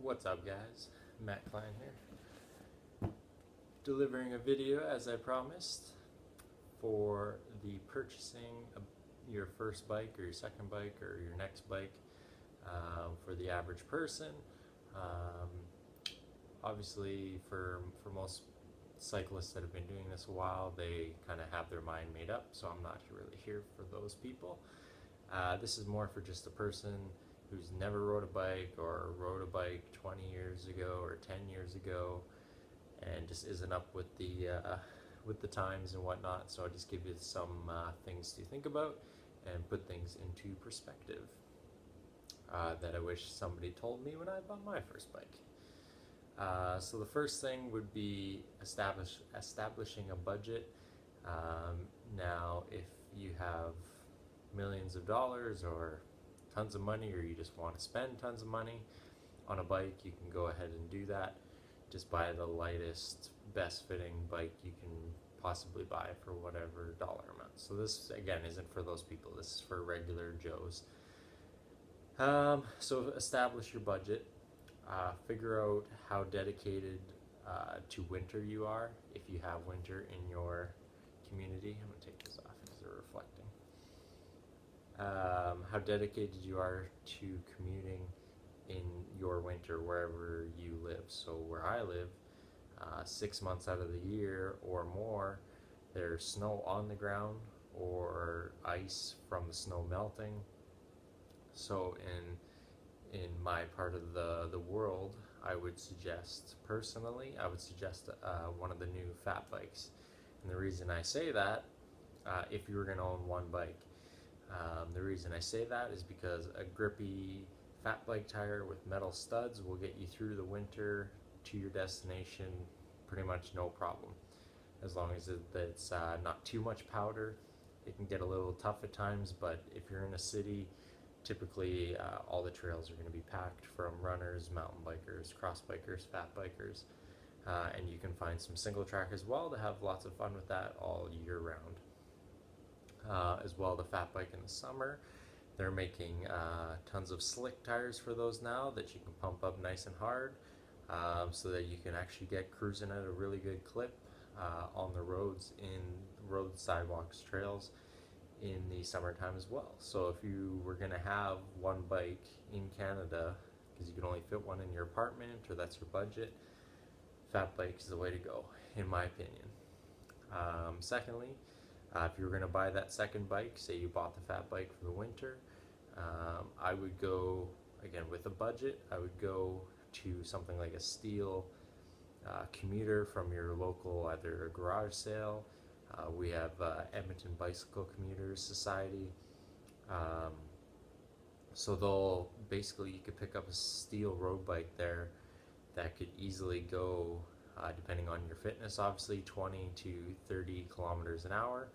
What's up, guys? Matt Klein here, delivering a video as I promised for the purchasing your first bike or your second bike or your next bike for the average person. Um, Obviously, for most cyclists that have been doing this a while, they kind of have their mind made up, so I'm not really here for those people. This is more for just a person who's never rode a bike or rode a bike 20 years ago or 10 years ago and just isn't up with the times and whatnot. So I'll just give you some things to think about and put things into perspective that I wish somebody told me when I bought my first bike. So the first thing would be establishing a budget. Now, if you have millions of dollars or tons of money, or you just want to spend tons of money on a bike, you can go ahead and do that. Just buy the lightest, best fitting bike you can possibly buy for whatever dollar amount. So this, again, isn't for those people. This is for regular Joes. So establish your budget. Figure out how dedicated to winter you are, if you have winter in your community. I'm going to take this off because they're reflecting. How dedicated you are to commuting in your winter wherever you live. So where I live, 6 months out of the year or more, there's snow on the ground or ice from the snow melting. So in my part of the world, I would suggest, personally, one of the new fat bikes. And the reason I say that, if you were going to own one bike, the reason I say that is because a grippy fat bike tire with metal studs will get you through the winter to your destination pretty much no problem. As long as it's not too much powder. It can get a little tough at times, but if you're in a city, typically all the trails are going to be packed from runners, mountain bikers, cross bikers, fat bikers, and you can find some single track as well to have lots of fun with that all year round. As well, the fat bike in the summer, they're making tons of slick tires for those now that you can pump up nice and hard, so that you can actually get cruising at a really good clip on the roads, sidewalks, trails in the summertime as well. So if you were going to have one bike in Canada, because you can only fit one in your apartment or that's your budget, fat bike is the way to go, in my opinion. Secondly, if you were going to buy that second bike, say you bought the fat bike for the winter, I would go, again with a budget, I would go to something like a steel commuter from your local, either a garage sale. We have Edmonton Bicycle Commuters Society. So they'll basically, you could pick up a steel road bike there that could easily go, depending on your fitness, obviously 20 to 30 kilometers an hour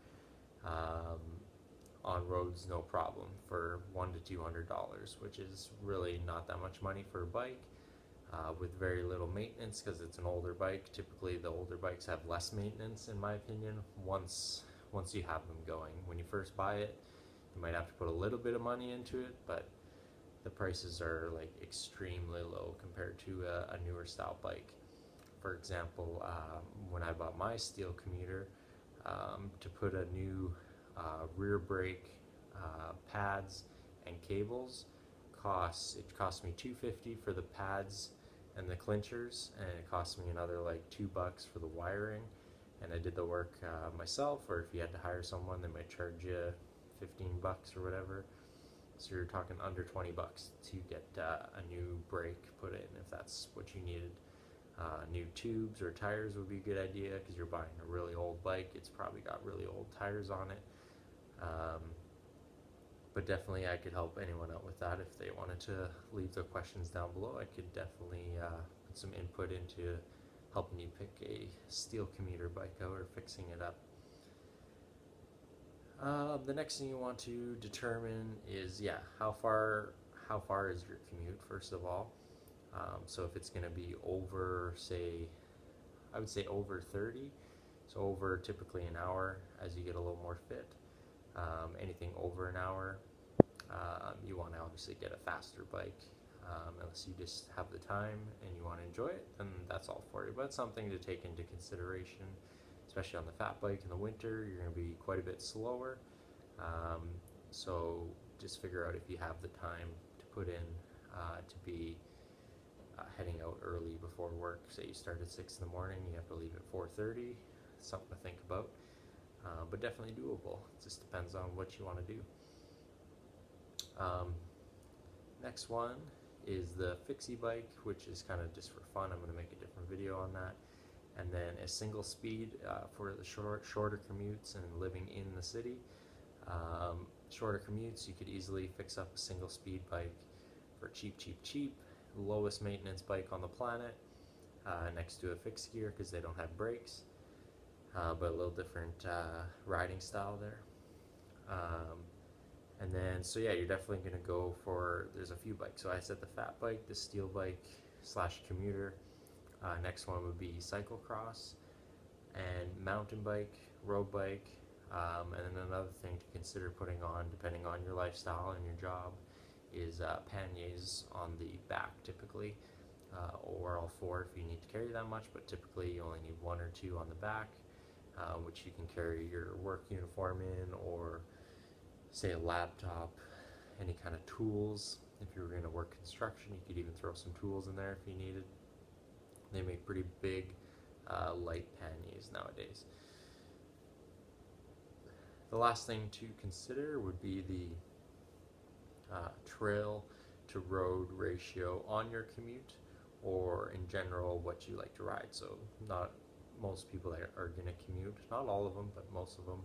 on roads, no problem, for $100 to $200, which is really not that much money for a bike. With very little maintenance, because it's an older bike. Typically the older bikes have less maintenance, in my opinion, once you have them going. When you first buy it, you might have to put a little bit of money into it, but the prices are like extremely low compared to a newer style bike. For example, when I bought my steel commuter, to put a new rear brake pads and cables, it cost me $250 for the pads and the clinchers, and it cost me another like $2 for the wiring, and I did the work myself. Or if you had to hire someone, they might charge you $15 or whatever. So you're talking under $20 to get a new brake put in, if that's what you needed. New tubes or tires would be a good idea, because you're buying a really old bike. It's probably got really old tires on it. But definitely I could help anyone out with that. If they wanted to leave their questions down below, I could definitely put some input into helping you pick a steel commuter bike out or fixing it up. The next thing you want to determine is, how far is your commute, first of all. So if it's going to be over, say, I would say over 30, so over typically an hour as you get a little more fit. Anything over an hour, you want to obviously get a faster bike. Unless you just have the time and you want to enjoy it, then that's all for you. But it's something to take into consideration, especially on the fat bike in the winter. You're going to be quite a bit slower. Um, so just figure out if you have the time to put in to be heading out early before work. Say you start at 6 in the morning, you have to leave at 4:30. Something to think about, but definitely doable. It just depends on what you want to do. Next one is the fixie bike, which is kind of just for fun. I'm going to make a different video on that. And then a single speed for the shorter commutes and living in the city. Shorter commutes, you could easily fix up a single speed bike for cheap, lowest maintenance bike on the planet, next to a fixed gear because they don't have brakes, but a little different riding style there. And then, so yeah, you're definitely going to go for, there's a few bikes. So I said the fat bike, the steel bike / commuter. Next one would be cyclocross and mountain bike, road bike. And then another thing to consider putting on, depending on your lifestyle and your job, is panniers on the back typically, or all four if you need to carry that much, but typically you only need one or two on the back, which you can carry your work uniform in, or say a laptop, any kind of tools. If you were going to work construction, you could even throw some tools in there if you needed. They make pretty big, light panniers nowadays. The last thing to consider would be the trail to road ratio on your commute, or in general what you like to ride. So not most people are going to commute, not all of them, but most of them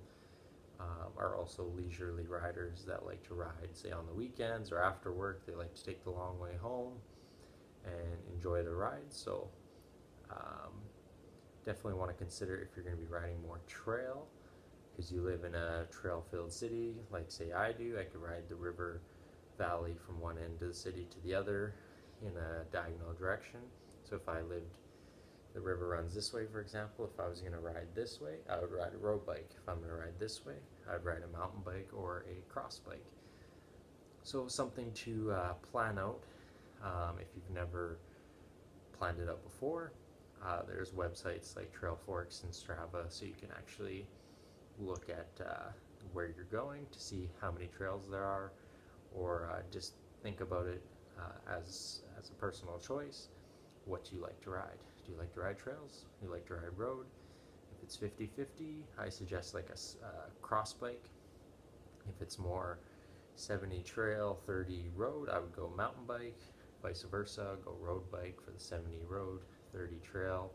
are also leisurely riders that like to ride, say on the weekends or after work. They like to take the long way home and enjoy the ride. So definitely want to consider if you're going to be riding more trail, because you live in a trail-filled city, like say I do. I could ride the river valley from one end of the city to the other in a diagonal direction. So if I lived, the river runs this way, for example, if I was going to ride this way, I would ride a road bike. If I'm going to ride this way, I'd ride a mountain bike or a cross bike. So something to plan out if you've never planned it out before. There's websites like Trailforks and Strava, so you can actually look at where you're going to see how many trails there are, or just think about it as a personal choice, what you like to ride. Do you like to ride trails? Do you like to ride road? If it's 50-50, I suggest like a cross bike. If it's more 70 trail, 30 road, I would go mountain bike. Vice versa, go road bike for the 70 road, 30 trail.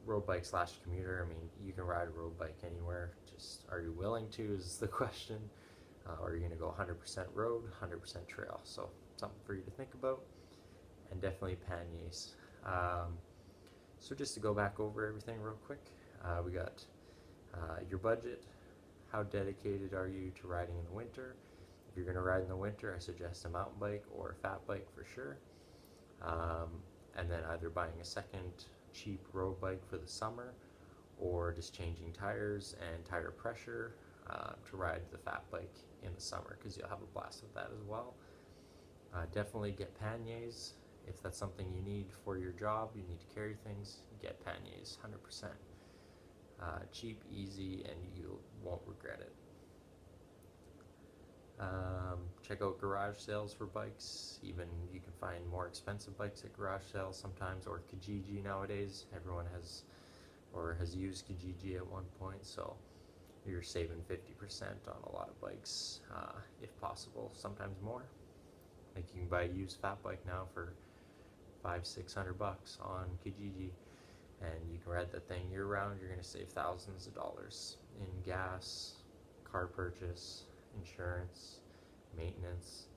Road bike / commuter, I mean, you can ride a road bike anywhere, just are you willing to is the question. Or are you going to go 100% road, 100% trail? So something for you to think about. And definitely panniers. So just to go back over everything real quick, we got your budget. How dedicated are you to riding in the winter? If you're going to ride in the winter, I suggest a mountain bike or a fat bike for sure. And then either buying a second cheap road bike for the summer, or just changing tires and tire pressure to ride the fat bike in the summer, because you'll have a blast with that as well. Definitely get panniers. If that's something you need for your job, you need to carry things, get panniers, 100%. Cheap, easy, and you won't regret it. Check out garage sales for bikes. Even you can find more expensive bikes at garage sales sometimes, or Kijiji nowadays. Everyone has used Kijiji at one point, so you're saving 50% on a lot of bikes, if possible, sometimes more. Like you can buy a used fat bike now for $500-600 on Kijiji, and you can ride that thing year round. You're going to save thousands of dollars in gas, car purchase, insurance, maintenance.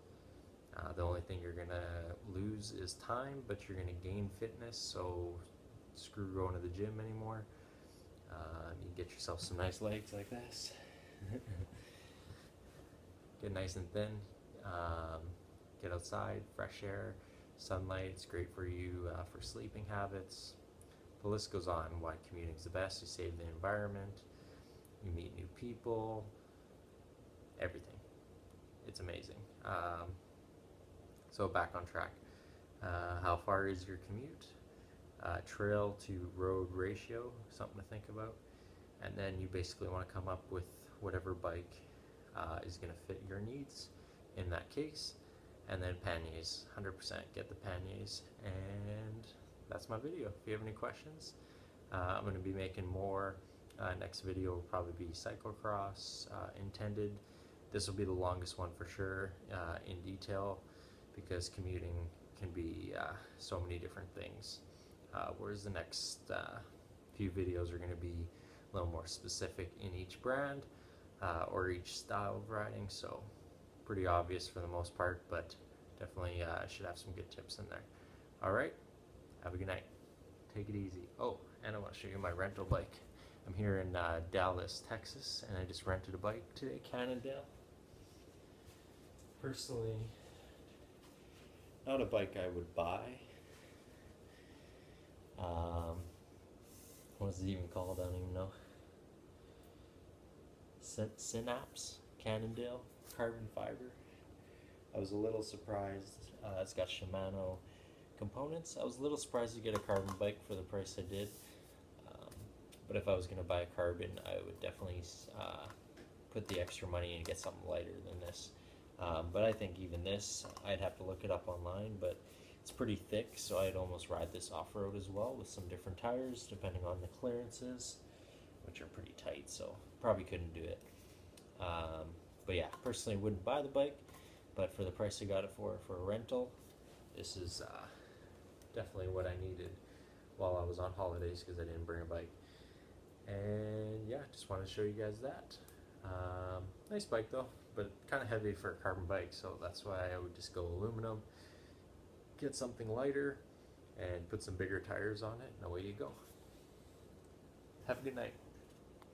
The only thing you're going to lose is time, but you're going to gain fitness, so screw going to the gym anymore. You can get yourself some nice legs like this. Get nice and thin. Get outside, fresh air, sunlight. It's great for you for sleeping habits. The list goes on why commuting is the best. You save the environment, you meet new people, everything. It's amazing. So back on track. How far is your commute? Trail to road ratio, something to think about. And then you basically want to come up with whatever bike is going to fit your needs in that case. And then panniers, 100% get the panniers. And that's my video. If you have any questions, I'm going to be making more. Next video will probably be cyclocross intended. This will be the longest one for sure in detail, because commuting can be so many different things. Whereas the next few videos are going to be a little more specific in each brand or each style of riding. So pretty obvious for the most part, but definitely should have some good tips in there. All right, have a good night. Take it easy. Oh, and I want to show you my rental bike. I'm here in Dallas, Texas, and I just rented a bike today, Cannondale. Personally, not a bike I would buy. What is it even called? I don't even know. Synapse, Cannondale, carbon fiber. I was a little surprised. It's got Shimano components. I was a little surprised to get a carbon bike for the price I did. But if I was going to buy a carbon, I would definitely put the extra money and get something lighter than this. But I think even this, I'd have to look it up online, but it's pretty thick, so I'd almost ride this off-road as well with some different tires, depending on the clearances, which are pretty tight, so probably couldn't do it. But yeah, personally wouldn't buy the bike, but for the price I got it for a rental, this is definitely what I needed while I was on holidays, because I didn't bring a bike. And yeah, just wanted to show you guys that. Nice bike though, but kind of heavy for a carbon bike, so that's why I would just go aluminum, get something lighter, and put some bigger tires on it, and away you go. Have a good night.